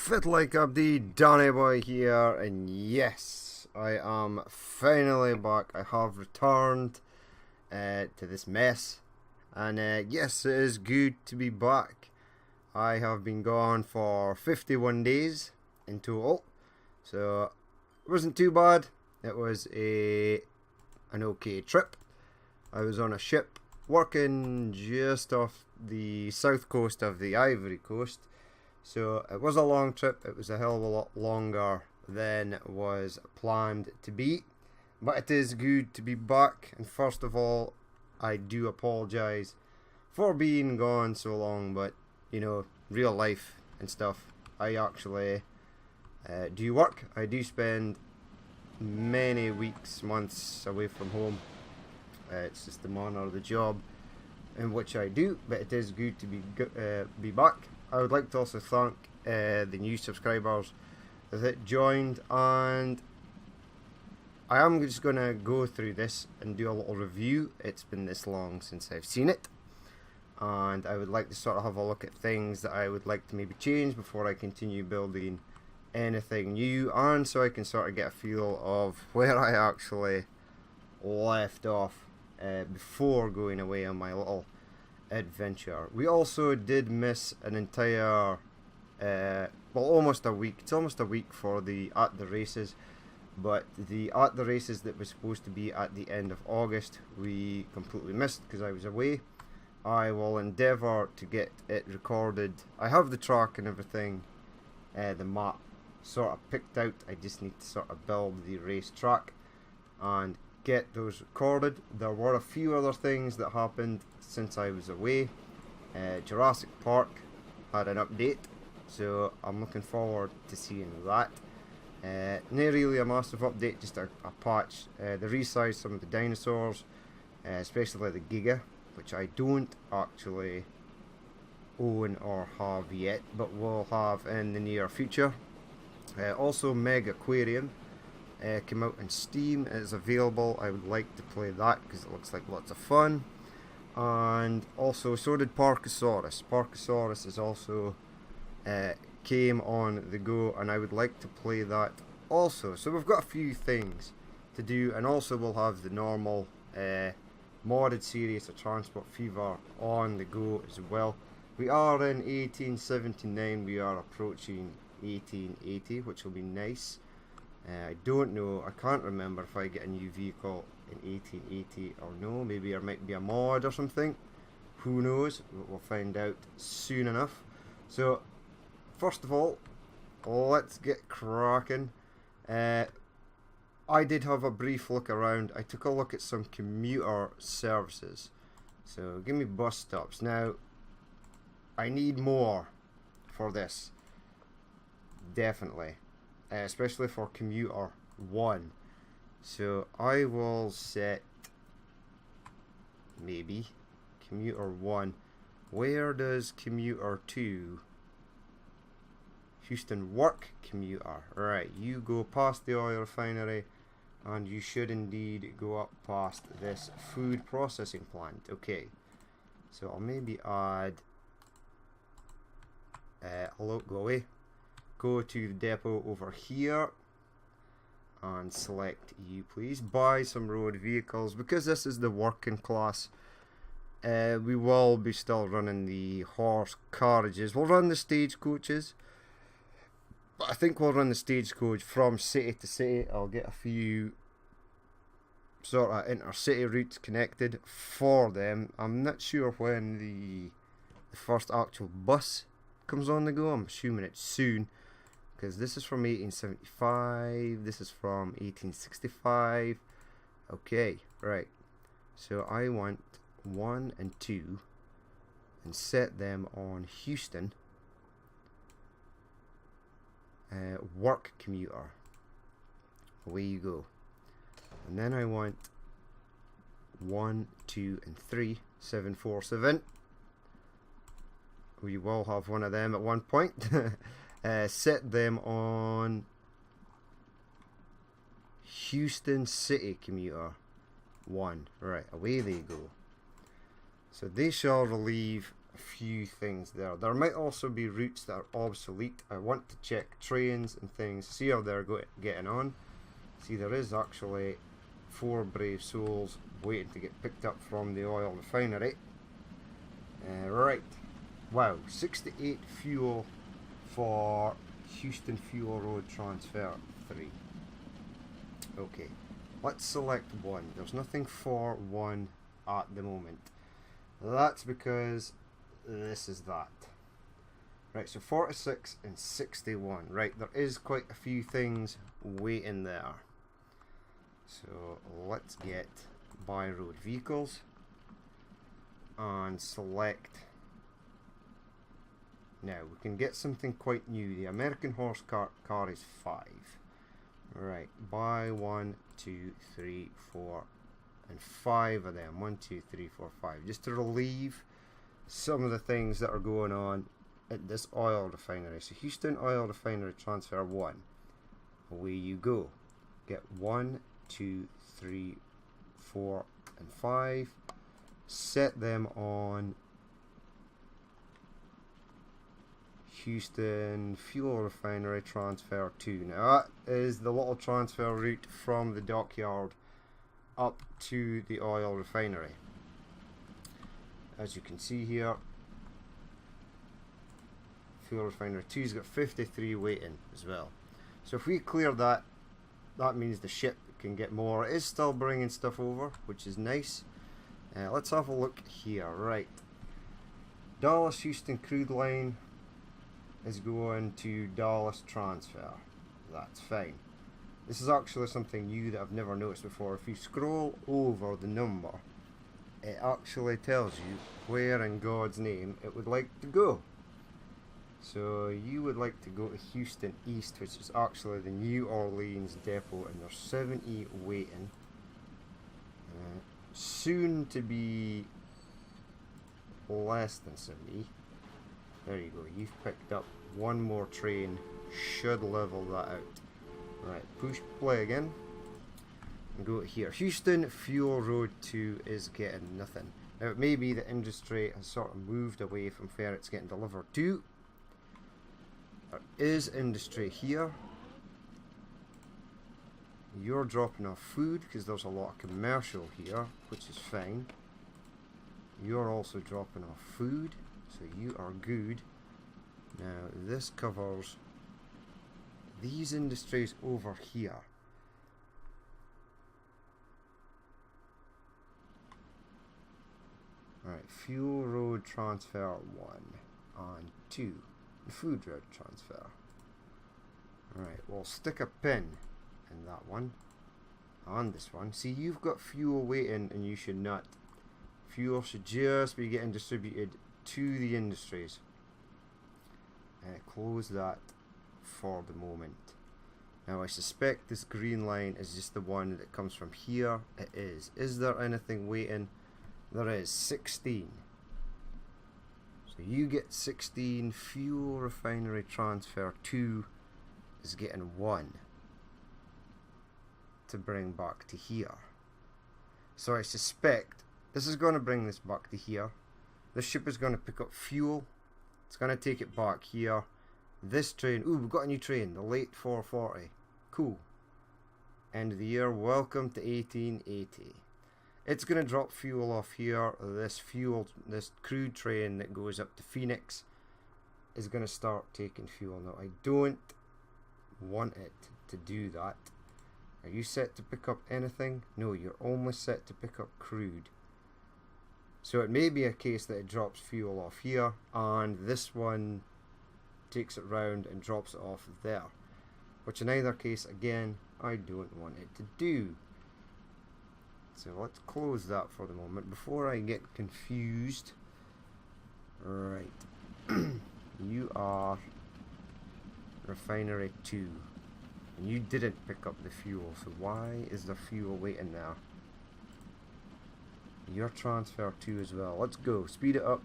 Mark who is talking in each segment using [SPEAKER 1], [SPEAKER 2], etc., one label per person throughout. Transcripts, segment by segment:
[SPEAKER 1] Fit like Abdi, Donny Boy here, and yes, I am finally back. I have returned to this mess, and yes, it is good to be back. I have been gone for 51 days in total, so it wasn't too bad. It was an okay trip. I was on a ship working just off the south coast of the Ivory Coast. So it was a long trip. It was a hell of a lot longer than it was planned to be. But it is good to be back. And first of all, I do apologise for being gone so long. But, you know, real life and stuff. I actually do work. I do spend many weeks, months away from home. It's just the manner of the job in which I do. But it is good to be back. I would like to also thank the new subscribers that joined, and I am just going to go through this and do a little review. It's been this long since I've seen it, and I would like to sort of have a look at things that I would like to maybe change before I continue building anything new, and so I can sort of get a feel of where I actually left off before going away on my little adventure. We also did miss an entire almost a week. It's almost a week for the at the races, but the at the races that was supposed to be at the end of August we completely missed because I was away. I will endeavour to get it recorded. I have the track and everything, the map sort of picked out. I just need to sort of build the race track and get those recorded. There were a few other things that happened since I was away. Jurassic Park had an update, so I'm looking forward to seeing that. Not really a massive update, just a patch. They resized some of the dinosaurs, especially the Giga, which I don't actually own or have yet, but will have in the near future. Also, Meg Aquarium came out on Steam. It is available. I would like to play that because it looks like lots of fun. And also, so did Parkosaurus. Parkosaurus is also came on the go, and I would like to play that also. So we've got a few things to do, and also we'll have the normal modded series of Transport Fever on the go as well. We are in 1879. We are approaching 1880, which will be nice. I don't know, I can't remember if I get a new vehicle in 1880 or no. Maybe there might be a mod or something. Who knows? We'll find out soon enough. So, first of all, let's get cracking. I did have a brief look around. I took a look at some commuter services. So, give me bus stops. Now, I need more for this. Definitely. Especially for commuter 1. So I will set maybe commuter 1. Where does commuter 2? Houston work commuter. Right, you go past the oil refinery, and you should indeed go up past this food processing plant. Okay, so I'll maybe add hello, go away. Go to the depot over here and select you, please. Buy some road vehicles because this is the working class. We will be still running the horse carriages. We'll run the stagecoaches, but I think we'll run the stagecoach from city to city. I'll get a few sort of intercity routes connected for them. I'm not sure when the first actual bus comes on the go. I'm assuming it's soon, because this is from 1875, this is from 1865. Okay, right. So I want 1 and 2 and set them on Houston work commuter. Away you go. And then I want 1, 2, and 3, 747. We will have one of them at one point. Set them on Houston City commuter 1. Right, away they go. So they shall relieve a few things there. There might also be routes that are obsolete. I want to check trains and things, see how they're getting on. See, there is actually 4 brave souls waiting to get picked up from the oil refinery. Right, wow, 68 fuel for Houston Fuel Road Transfer 3. Okay, let's select 1. There's nothing for 1 at the moment. That's because this is that. Right, so 46 and 61. Right, there is quite a few things waiting there. So let's get by road vehicles and select. Now we can get something quite new. The American horse car is 5. Right, buy 1, 2, 3, 4 and 5 of them. 1, 2, 3, 4, 5. Just to relieve some of the things that are going on at this oil refinery. So Houston Oil Refinery Transfer 1. Away you go. Get 1, 2, 3, 4 and 5. Set them on Houston Fuel Refinery Transfer 2. Now that is the little transfer route from the dockyard up to the oil refinery. As you can see here, Fuel Refinery 2's got 53 waiting as well. So if we clear that, that means the ship can get more. It is still bringing stuff over, which is nice. Let's have a look here. Right, Dallas Houston crude line is going to Dallas transfer. That's fine. This is actually something new that I've never noticed before. If you scroll over the number, it actually tells you where in God's name it would like to go. So you would like to go to Houston East, which is actually the New Orleans depot, and there's 70 waiting. Soon to be less than 70. There you go, you've picked up 1 more train, should level that out. Right, push play again and go here. Houston Fuel Road 2 is getting nothing. Now it may be that industry has sort of moved away from where it's getting delivered to. There is industry here. You're dropping off food because there's a lot of commercial here, which is fine. You're also dropping off food, so you are good. Now this covers these industries over here. Alright, Fuel Road Transfer 1 and 2. The Food Road Transfer. Alright, we'll stick a pin in that one and this one. See, you've got fuel waiting and you should not. Fuel should just be getting distributed to the industries. Close that for the moment. Now I suspect this green line is just the one that comes from here. It is. Is there anything waiting? There is 16. So you get 16. Fuel Refinery Transfer 2 is getting 1 to bring back to here. So I suspect this is going to bring this back to here. This ship is going to pick up fuel. It's going to take it back here. This train, ooh, we've got a new train, the late 440. Cool. End of the year, welcome to 1880. It's going to drop fuel off here. This crude train that goes up to Phoenix is going to start taking fuel. Now, I don't want it to do that. Are you set to pick up anything? No, you're only set to pick up crude. So it may be a case that it drops fuel off here, and this one takes it round and drops it off there. Which in either case, again, I don't want it to do. So let's close that for the moment before I get confused. Right. You are Refinery 2. And you didn't pick up the fuel, so why is the fuel waiting there? Your transfer 2 as well. Let's go. Speed it up.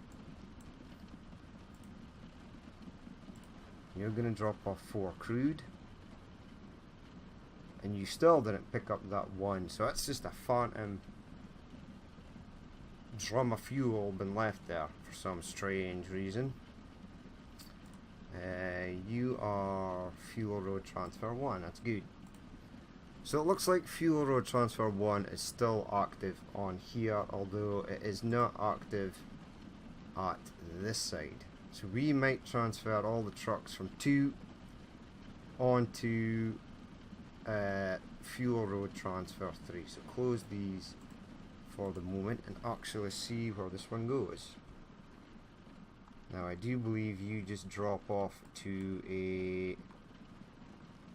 [SPEAKER 1] You're going to drop off 4 crude. And you still didn't pick up that 1. So that's just a phantom drum of fuel been left there for some strange reason. You are fuel road transfer 1, that's good. So it looks like fuel road transfer 1 is still active on here, although it is not active at this side. So we might transfer all the trucks from 2 onto fuel road transfer 3. So close these for the moment and actually see where this one goes. Now I do believe you just drop off to a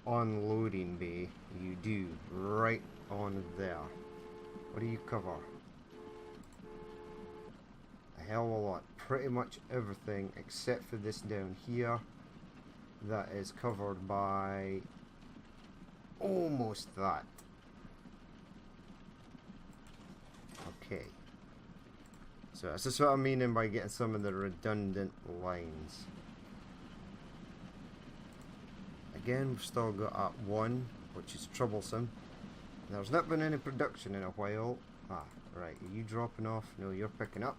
[SPEAKER 1] unloading bay. You do, right on there. What do you cover? A hell of a lot. Pretty much everything except for this down here that is covered by almost that. Okay. So this is what I'm meaning by getting some of the redundant lines. Again, we've still got at 1, which is troublesome. There's not been any production in a while. Ah, right. Are you dropping off? No, you're picking up.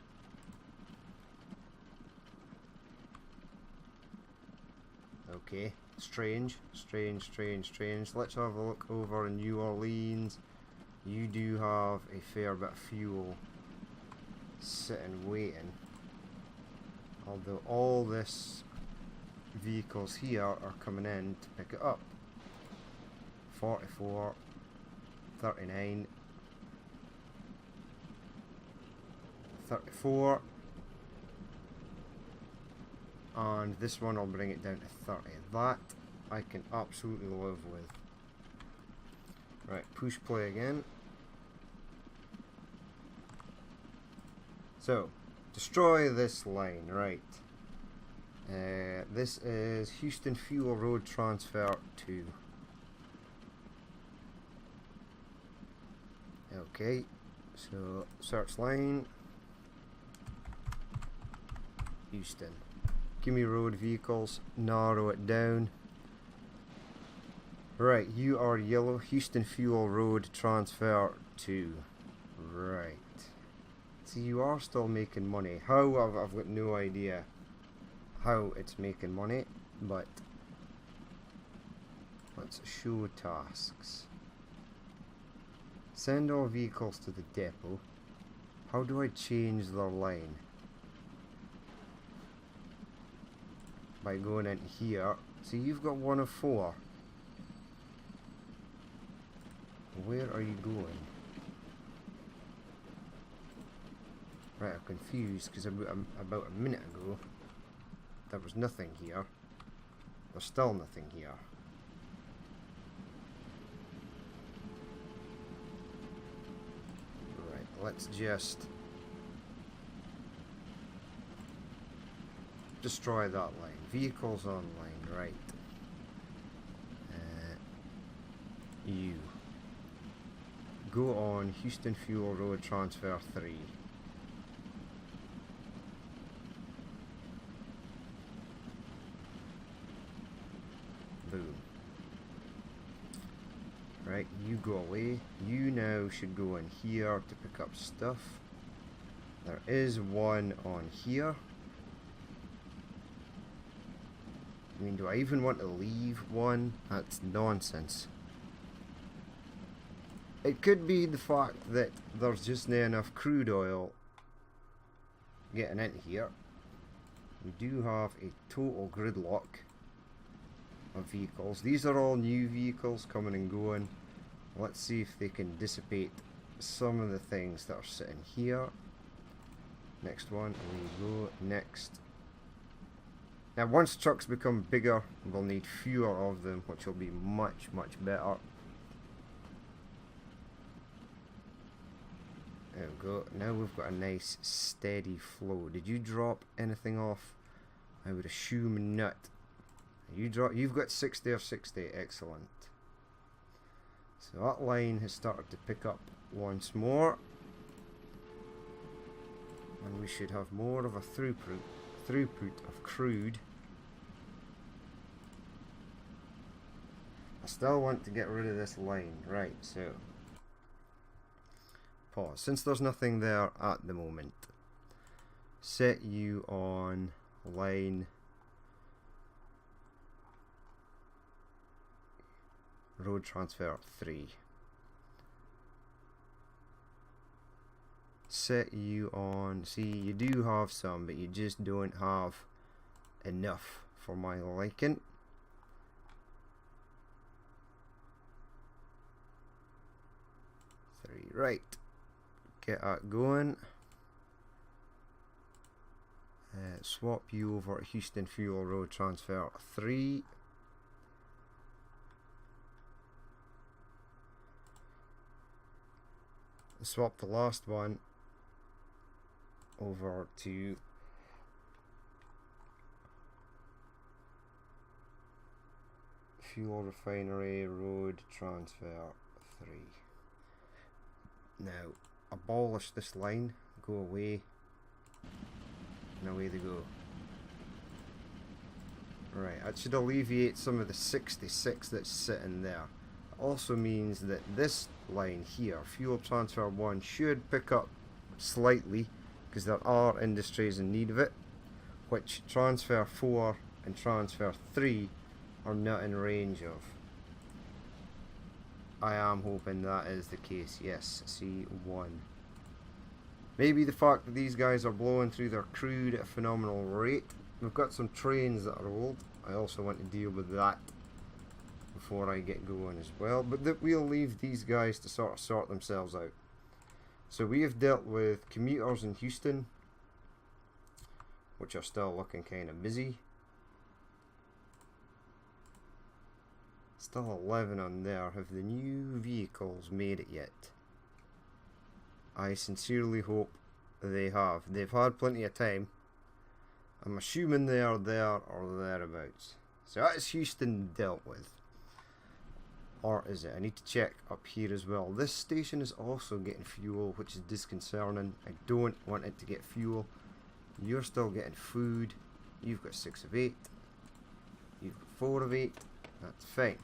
[SPEAKER 1] Okay. Strange. Let's have a look over in New Orleans. You do have a fair bit of fuel sitting waiting. Although all this vehicles here are coming in to pick it up. 44, 39, 34, and this one I'll bring it down to 30. That I can absolutely live with. Right, push play again. So, destroy this line, right. This is Houston Fuel Road Transfer 2. Okay, so search line, Houston. Give me road vehicles, narrow it down. Right, you are yellow, Houston Fuel Road Transfer 2. Right. See, you are still making money. How? I've got no idea how it's making money, but let's show tasks. Send all vehicles to the depot. How do I change their line? By going in here. See, you've got 1 of 4. Where are you going? Right, I'm confused because about a minute ago there was nothing here. There's still nothing here. Right, let's just destroy that line. Vehicles online, right. You go on Houston Fuel Road Transfer 3. Boom. Right, you go away. You now should go in here to pick up stuff. There is one on here. I mean, do I even want to leave one? That's nonsense. It could be the fact that there's just not enough crude oil getting in here. We do have a total gridlock of vehicles. These are all new vehicles coming and going. Let's see if they can dissipate some of the things that are sitting here. Next one, we go next. Now once trucks become bigger, we'll need fewer of them, which will be much better. There we go. Now we've got a nice steady flow. Did you drop anything off? I would assume not. You've got 60 or 60. Excellent. So that line has started to pick up once more, and we should have more of a throughput of crude. I still want to get rid of this line, right? So pause. Since there's nothing there at the moment, set you on line road transfer 3. Set you on, see, you do have some, but you just don't have enough for my liking. Right, get that going. Swap you over to Houston Fuel Road Transfer 3. Swap the last one over to Fuel Refinery Road Transfer 3. Now, abolish this line, go away, and away they go. Right, that should alleviate some of the 66 that's sitting there. It also means that this line here, Fuel Transfer 1, should pick up slightly, because there are industries in need of it, which Transfer 4 and Transfer 3 are not in range of. I am hoping that is the case. Yes, C1. Maybe the fact that these guys are blowing through their crude at a phenomenal rate. We've got some trains that are old. I also want to deal with that before I get going as well. But we'll leave these guys to sort themselves out. So we have dealt with commuters in Houston, which are still looking kind of busy. Still 11 on there. Have the new vehicles made it yet? I sincerely hope they have. They've had plenty of time. I'm assuming they are there or thereabouts. So that is Houston dealt with. Or is it? I need to check up here as well. This station is also getting fuel, which is disconcerting. I don't want it to get fuel. You're still getting food. You've got 6 of 8. You've got 4 of 8. That's fine.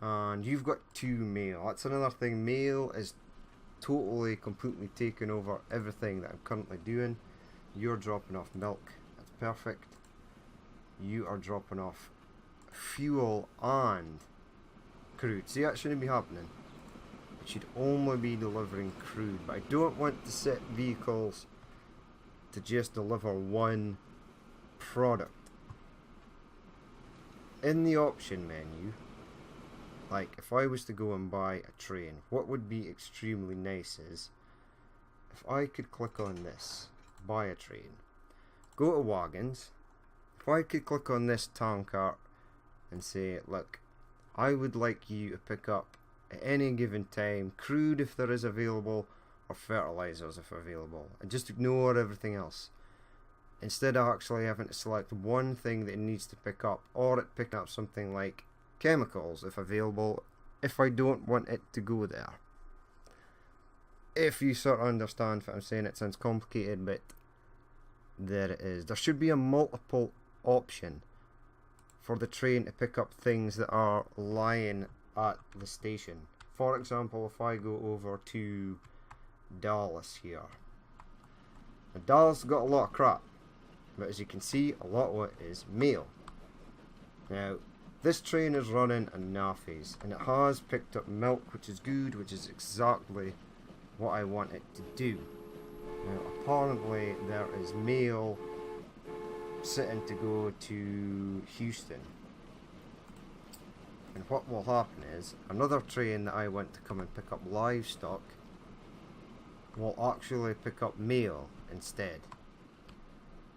[SPEAKER 1] And you've got 2 mail. That's another thing. Mail is totally, completely taken over everything that I'm currently doing. You're dropping off milk. That's perfect. You are dropping off fuel and crude. See, that shouldn't be happening. It should only be delivering crude. But I don't want to set vehicles to just deliver one product. In the option menu, like if I was to go and buy a train, what would be extremely nice is if I could click on this, buy a train, go to wagons, if I could click on this town cart and say, look, I would like you to pick up at any given time crude if there is available, or fertilizers if available, and just ignore everything else. Instead of actually having to select one thing that it needs to pick up, or it picking up something like chemicals if available, if I don't want it to go there. If you sort of understand what I'm saying, it sounds complicated, but there it is. There should be a multiple option for the train to pick up things that are lying at the station. For example, if I go over to Dallas here. Now, Dallas got a lot of crap, but as you can see, a lot of it is mail. Now, this train is running a nappies, and it has picked up milk, which is good, which is exactly what I want it to do. Now, apparently there is mail sitting to go to Houston. And what will happen is, another train that I want to come and pick up livestock will actually pick up mail instead,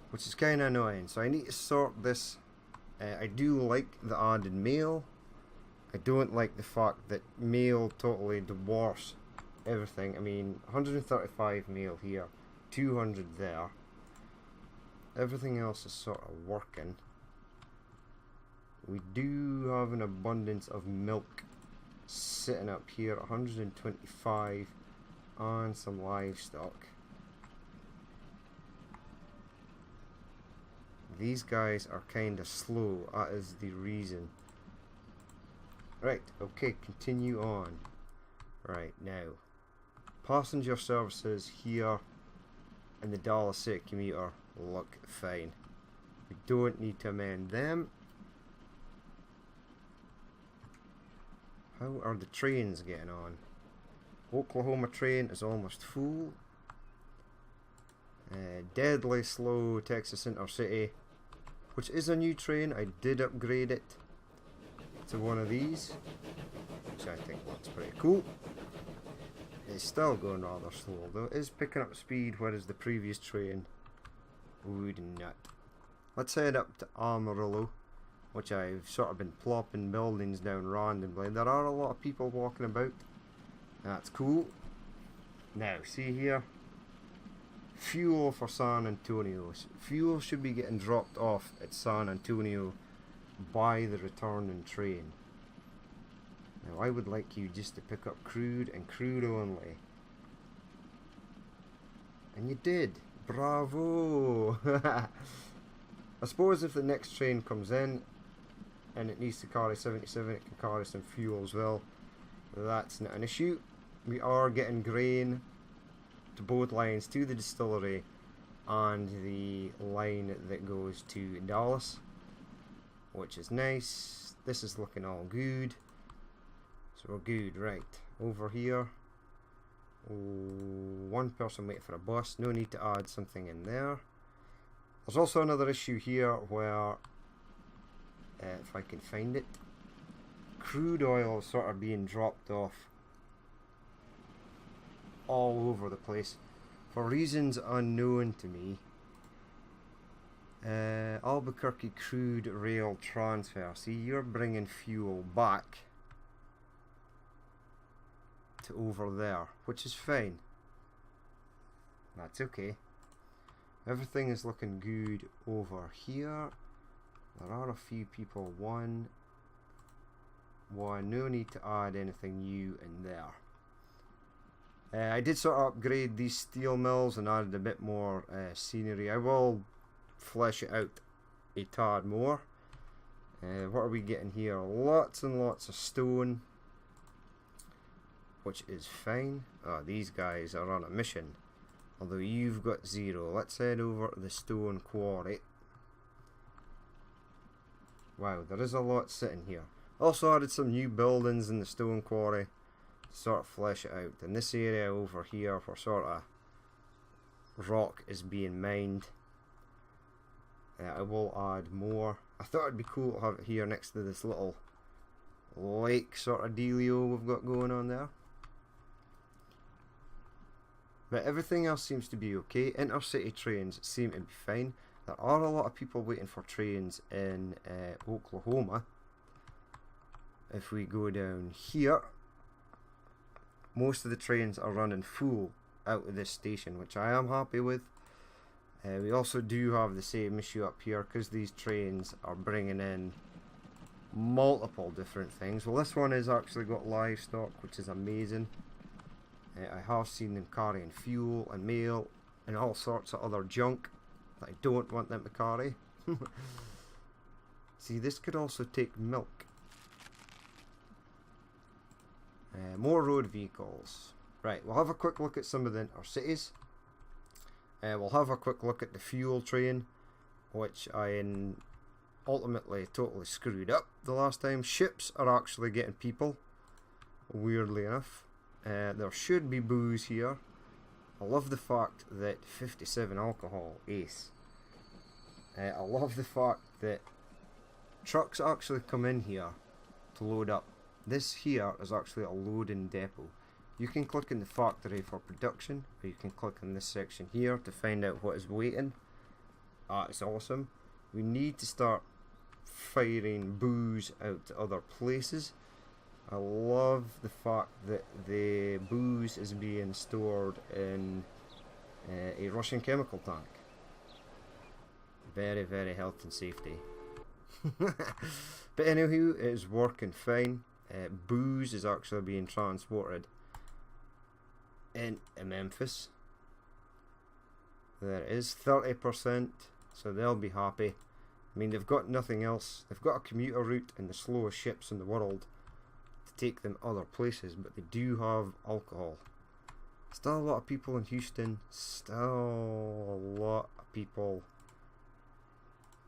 [SPEAKER 1] which is kind of annoying. So I need to sort this. I do like the added mail. I don't like the fact that mail totally dwarfs everything. I mean, 135 mail here, 200 there. Everything else is sort of working. We do have an abundance of milk sitting up here, 125, and some livestock. These guys are kind of slow, that is the reason. Right, okay, continue on. Right, now, passenger services here and the Dallas City commuter look fine. We don't need to amend them. How are the trains getting on? Oklahoma train is almost full. Deadly slow Texas Intercity, which is a new train. I did upgrade it to one of these, which I think looks pretty cool. It's still going rather slow though. It is picking up speed, whereas the previous train would not. Let's head up to Amarillo, which I've sort of been plopping buildings down randomly. There are a lot of people walking about. That's cool. Now, see here. Fuel for San Antonio. Fuel should be getting dropped off at San Antonio by the returning train. Now, I would like you just to pick up crude and crude only. And you did. Bravo! I suppose if the next train comes in and it needs to carry 77, it can carry some fuel as well. That's not an issue. We are getting grain to both lines, to the distillery and the line that goes to Dallas, which is nice. This is looking all good, so we're good. Right, over here, one person waiting for a bus, no need to add something in there. There's also another issue here where, if I can find it, crude oil is sort of being dropped off all over the place for reasons unknown to me. Albuquerque crude rail transfer. See, you're bringing fuel back to over there, which is fine. That's okay. Everything is looking good over here. There are a few people. One. No need to add anything new in there. I did sort of upgrade these steel mills and added a bit more scenery. I will flesh it out a tad more. What are we getting here? Lots and lots of stone, which is fine. Oh, these guys are on a mission, although you've got 0. Let's head over to the stone quarry. Wow, there is a lot sitting here. Also added some new buildings in the stone quarry, sort of flesh it out. In this area over here where sort of rock is being mined, I will add more. I thought it'd be cool to have it here next to this little lake sort of dealio we've got going on there. But everything else seems to be okay. Intercity trains seem to be fine. There are a lot of people waiting for trains in Oklahoma. If we go down here, most of the trains are running full out of this station, which I am happy with. We also do have the same issue up here because these trains are bringing in multiple different things. Well, this one has actually got livestock, which is amazing. I have seen them carrying fuel and mail and all sorts of other junk that I don't want them to carry. See, this could also take milk. More road vehicles. Right, we'll have a quick look at some of the intercities. We'll have a quick look at the fuel train, which I ultimately totally screwed up the last time. Ships are actually getting people, weirdly enough. There should be booze here. I love the fact that 57 alcohol, ace. I love the fact that trucks actually come in here to load up. This here is actually a loading depot. You can click in the factory for production, or you can click in this section here to find out what is waiting. It's awesome. We need to start firing booze out to other places. I love the fact that the booze is being stored in a Russian chemical tank. Very, very health and safety. But anywho, it is working fine. Booze is actually being transported in Memphis. There it is, 30%, so they'll be happy. I mean, they've got nothing else. They've got a commuter route and the slowest ships in the world to take them other places, but they do have alcohol. Still a lot of people in Houston. Still a lot of people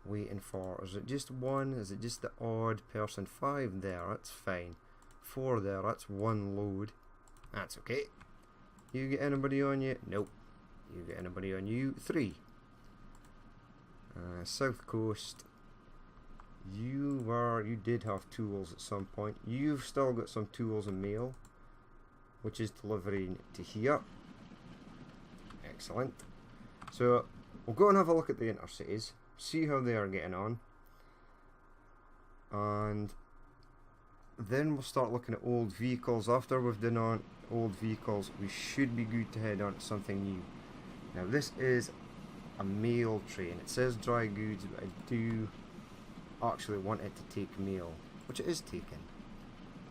[SPEAKER 1] waiting for. Is it just one? Is it just the odd person? 5 there, that's fine. 4 there, that's 1 load. That's okay. You get anybody on you? Nope. You get anybody on you? 3. South Coast. You did have tools at some point. You've still got some tools and mail, which is delivering to here. Excellent. So we'll go and have a look at the intercities, see how they are getting on, and then we'll start looking at old vehicles. After we've done on old vehicles, we should be good to head on to something new. Now this is a mail train. It says dry goods, but I do actually want it to take mail, which it is taken.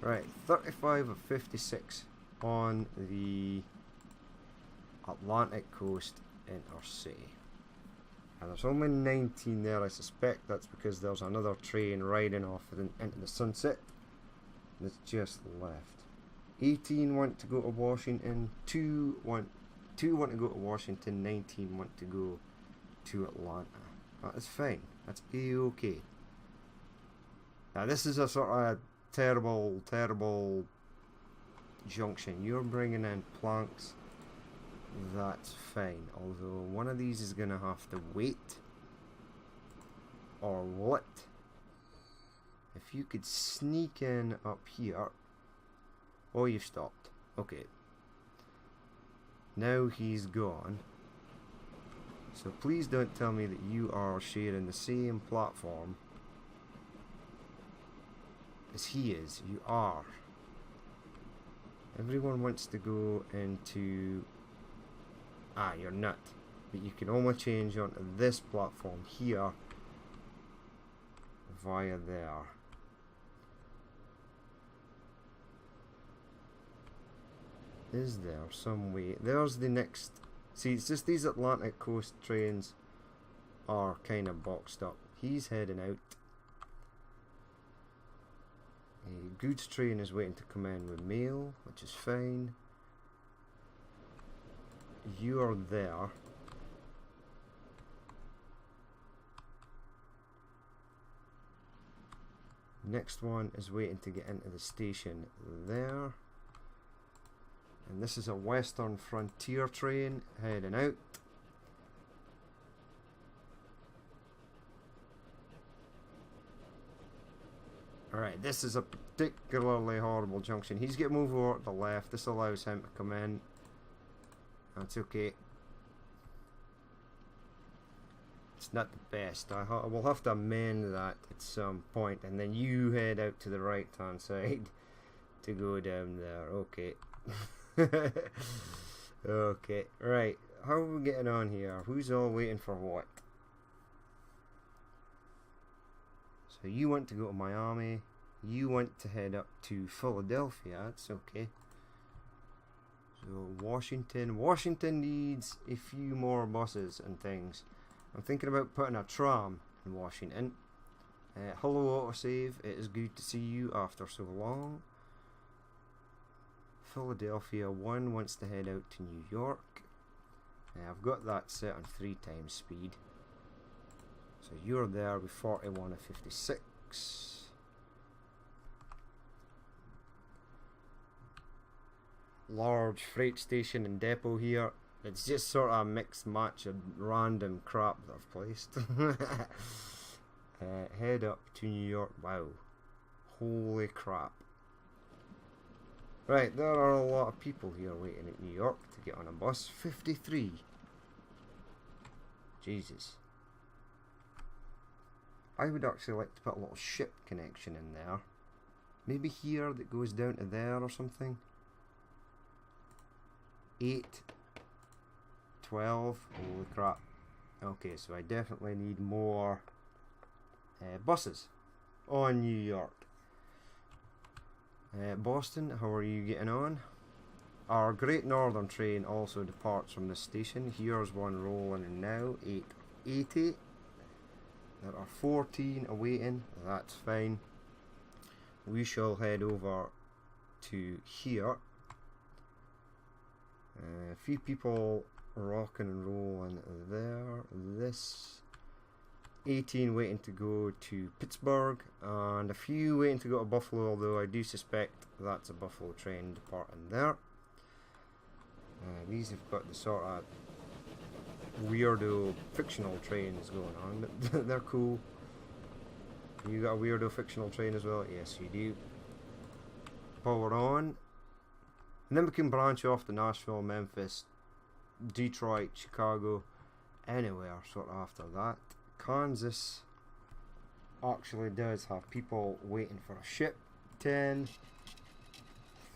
[SPEAKER 1] Right, 35 of 56 on the Atlantic coast in our city. And there's only 19 there. I suspect that's because there's another train riding off into the sunset that's just left. 18 want to go to Washington, 2 want to go to Washington, 19 want to go to Atlanta. That is fine. That's A-okay. Now this is a sort of terrible junction. You're bringing in planks. That's fine. Although one of these is going to have to wait. Or what? If you could sneak in up here. Oh, you've stopped. Okay. Now he's gone. So please don't tell me that you are sharing the same platform as he is. You are. Everyone wants to go into... Ah, you're not. But you can only change onto this platform here via there. Is there some way? There's the next... See, it's just these Atlantic coast trains are kind of boxed up. He's heading out. A goods train is waiting to come in with mail, which is fine. You are there. Next one is waiting to get into the station there. And this is a Western Frontier train heading out. Alright, this is a particularly horrible junction. He's getting over to the left. This allows him to come in. That's okay. It's not the best. I will have to amend that at some point, and then you head out to the right hand side to go down there. Okay. Okay, right. How are we getting on here? Who's all waiting for what? So you want to go to Miami. You want to head up to Philadelphia. That's okay. So Washington. Washington needs a few more buses and things. I'm thinking about putting a tram in Washington. Hello autosave. It is good to see you after so long. Philadelphia 1 wants to head out to New York. I've got that set on 3 times speed. So you're there with 41 of 56. Large freight station and depot here. It's just sort of a mixed match of random crap that I've placed. Head up to New York. Wow. Holy crap. Right, there are a lot of people here waiting at New York to get on a bus. 53. Jesus. I would actually like to put a little ship connection in there. Maybe here that goes down to there or something. 8. 12. Holy crap. Okay, so I definitely need more buses on New York. Boston, how are you getting on? Our Great Northern train also departs from this station. Here's one rolling in now. 880. There are 14 awaiting. That's fine. We shall head over to here. A few people rocking and rolling there. This 18 waiting to go to Pittsburgh, and a few waiting to go to Buffalo, although I do suspect that's a Buffalo train departing there. These have got the sort of weirdo fictional trains going on, but they're cool. You got a weirdo fictional train as well? Yes, you do. Power on. And then we can branch off to Nashville, Memphis, Detroit, Chicago, anywhere sort of after that. Kansas actually does have people waiting for a ship. 10,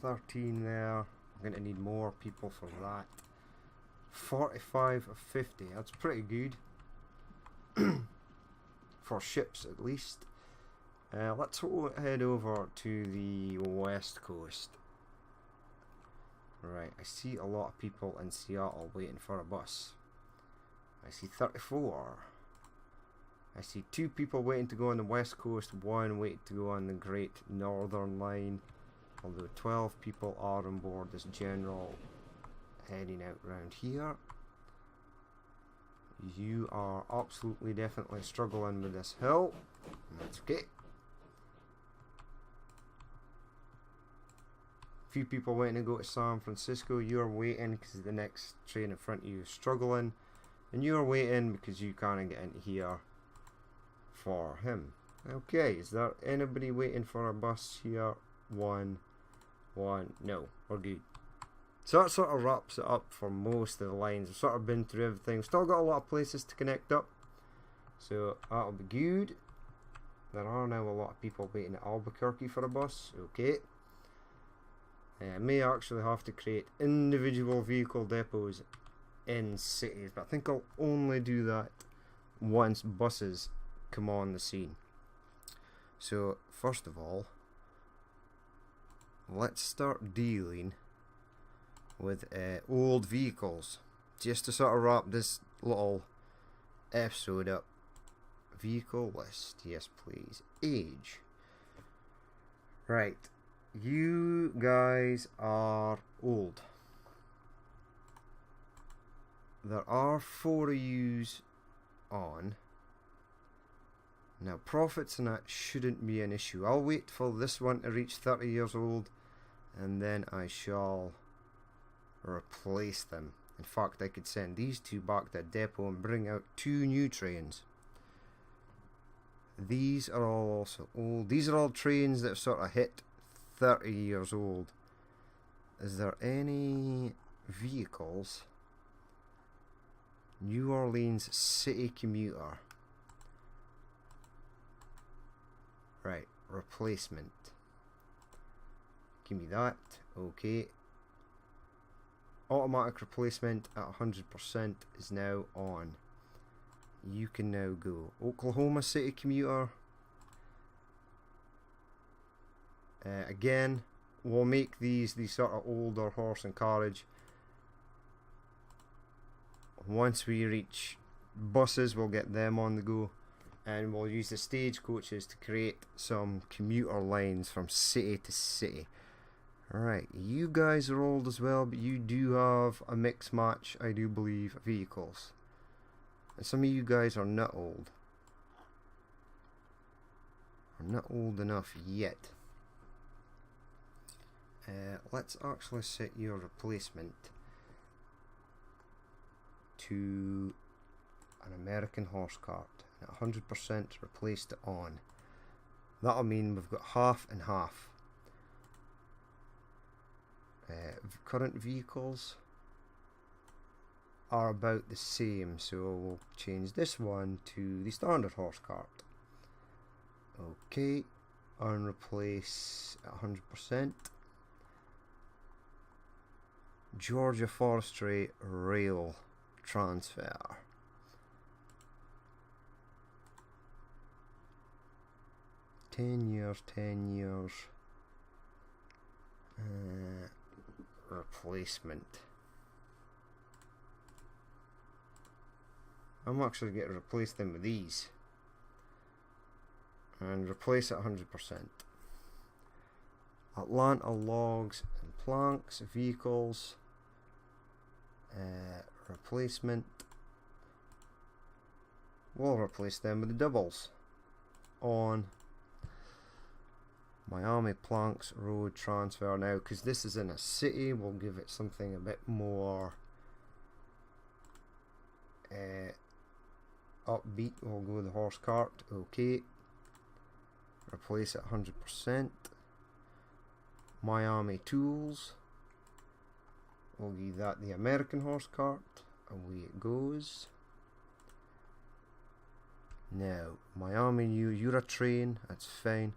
[SPEAKER 1] 13 there. I'm going to need more people for that. 45 of 50. That's pretty good. For ships at least. Let's head over to the west coast. Right, I see a lot of people in Seattle waiting for a bus. I see 34. I see 2 people waiting to go on the west coast, 1 waiting to go on the Great Northern Line. Although 12 people are on board this general heading out round here. You are absolutely definitely struggling with this hill. That's okay. Few people waiting to go to San Francisco. You're waiting because the next train in front of you is struggling, and you're waiting because you can't get into here for him. Okay, is there anybody waiting for a bus here? One. No, we're good. So that sort of wraps it up for most of the lines. I've sort of been through everything. We've still got a lot of places to connect up, so that'll be good. There are now a lot of people waiting at Albuquerque for a bus. Okay. I may actually have to create individual vehicle depots in cities, but I think I'll only do that once buses come on the scene. So first of all, let's start dealing with old vehicles, just to sort of wrap this little episode up. Vehicle list, yes please. Age. Right. You guys are old. There are 4 of yous on. Now profits and that shouldn't be an issue. I'll wait for this one to reach 30 years old, and then I shall replace them. In fact, I could send these 2 back to the depot and bring out 2 new trains. These are all also old. These are all trains that have sort of hit 30 years old. Is there any vehicles? New Orleans City Commuter. Right, replacement. Give me that. Okay. Automatic replacement at 100% is now on. You can now go. Oklahoma City Commuter. Again, we'll make these sort of older horse and carriage. Once we reach buses, we'll get them on the go, and we'll use the stagecoaches to create some commuter lines from city to city. Alright, you guys are old as well, but you do have a mix match, I do believe, vehicles. And some of you guys are not old. Are not old enough yet. Let's actually set your replacement to an American horse cart. 100% replaced it on. That'll mean we've got half and half. Current vehicles are about the same, so we'll change this one to the standard horse cart. Okay, and replace 100%. Georgia Forestry Rail Transfer. Ten years. Replacement. I'm actually going to replace them with these. And replace at 100%. Atlanta logs and planks, vehicles, replacement. We'll replace them with the doubles. On Miami planks, road transfer now, because this is in a city. We'll give it something a bit more upbeat. We'll go with the horse cart. Okay. Replace it 100%. Miami tools. We'll give that the American horse cart. Away it goes. Now, Miami new Euratrain. That's fine.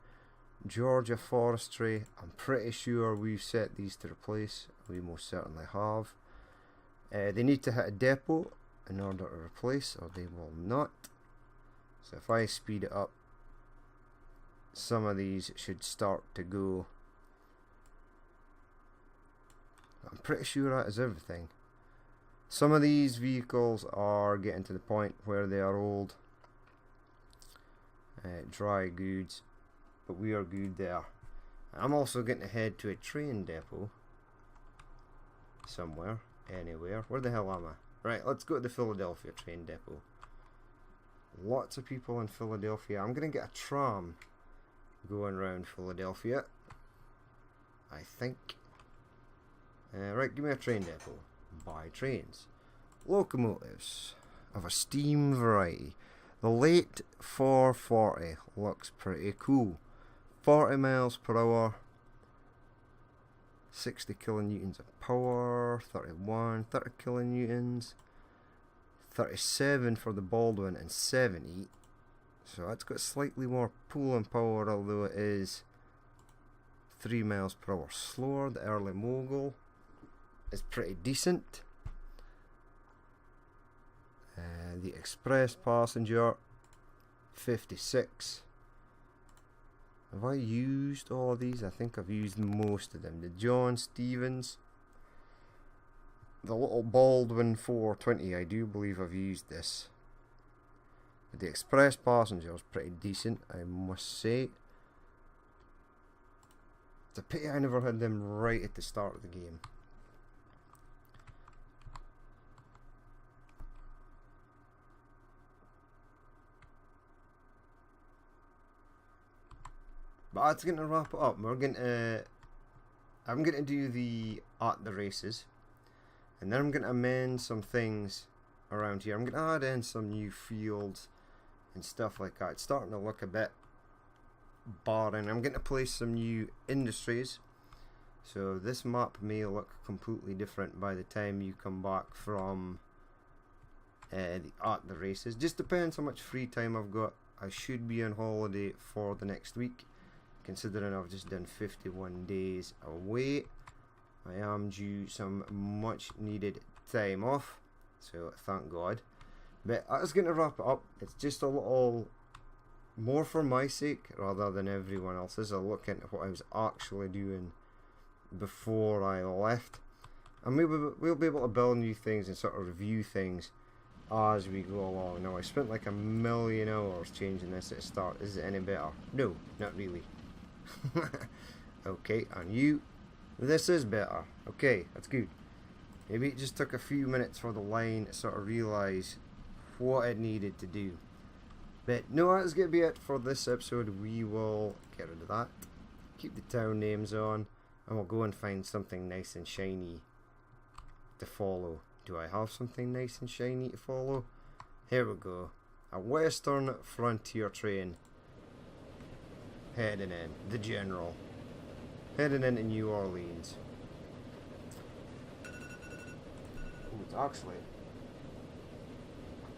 [SPEAKER 1] Georgia forestry. I'm pretty sure we've set these to replace. We most certainly have. They need to hit a depot in order to replace, or they will not. So if I speed it up, some of these should start to go. I'm pretty sure that is everything. Some of these vehicles are getting to the point where they are old, dry goods, but we are good there. I'm also going to head to a train depot somewhere, anywhere. Where the hell am I? Right, let's go to the Philadelphia train depot. Lots of people in Philadelphia. I'm going to get a tram going around Philadelphia, I think. Right, give me a train depot. Buy trains. Locomotives of a steam variety. The late 440 looks pretty cool. 40 miles per hour. 60 kilonewtons of power. 30 kilonewtons. 37 for the Baldwin and 70. So that's got slightly more pulling power, although it is 3 miles per hour slower. The Early Mogul is pretty decent. The Express Passenger 56. Have I used all of these? I think I've used most of them. The John Stevens, the little Baldwin 420, I do believe I've used this. But the Express Passenger is pretty decent, I must say. It's a pity I never had them right at the start of the game. But that's going to wrap it up. I'm going to do the at the races, and then I'm going to amend some things around here. I'm going to add in some new fields and stuff like that. It's starting to look a bit barren. I'm going to place some new industries, so this map may look completely different by the time you come back from at the races. Just depends how much free time I've got. I should be on holiday for the next week, considering I've just done 51 days away. I am due some much needed time off, so thank God. But I was going to wrap it up. It's just a little more for my sake rather than everyone else's. I'll look into what I was actually doing before I left, and we'll be able to build new things and sort of review things as we go along. Now, I spent like 1,000,000 hours changing this at the start. Is it any better? No, not really. Okay, and you, this is better. Okay, that's good. Maybe it just took a few minutes for the line to sort of realise what it needed to do. But no, that's going to be it for this episode. We will get rid of that, keep the town names on, and we'll go and find something nice and shiny to follow. Do I have something nice and shiny to follow? Here we go. A Western Frontier train heading in. The General. Heading into New Orleans. Oh, it's actually...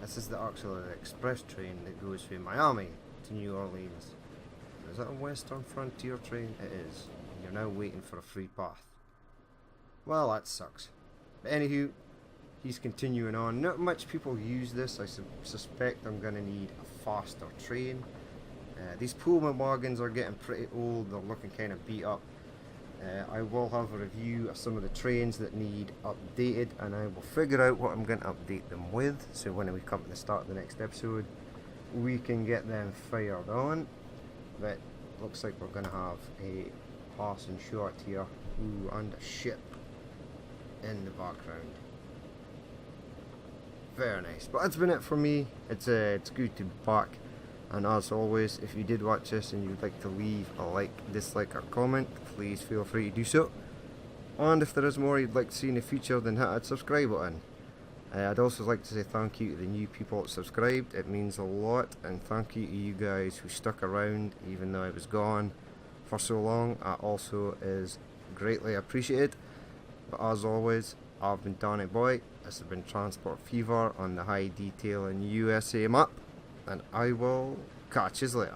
[SPEAKER 1] This is the actual express train that goes from Miami to New Orleans. Is that a Western Frontier train? It is. You're now waiting for a free path. Well, that sucks. But anywho, he's continuing on. Not much people use this. I suspect I'm going to need a faster train. These Pullman wagons are getting pretty old. They're looking kind of beat up. I will have a review of some of the trains that need updated, and I will figure out what I'm going to update them with, so when we come to the start of the next episode we can get them fired on. But looks like we're going to have a passing shot here. Ooh, and a ship in the background. Very nice. But that's been it for me. It's good to be back. And as always, if you did watch this and you'd like to leave a like, dislike or comment, please feel free to do so. And if there is more you'd like to see in the future, then hit that subscribe button. I'd also like to say thank you to the new people that subscribed. It means a lot, and thank you to you guys who stuck around even though I was gone for so long. That also is greatly appreciated. But as always, I've been Danny Boy. This has been Transport Fever on the High Detail in USA map, and I will catch you later.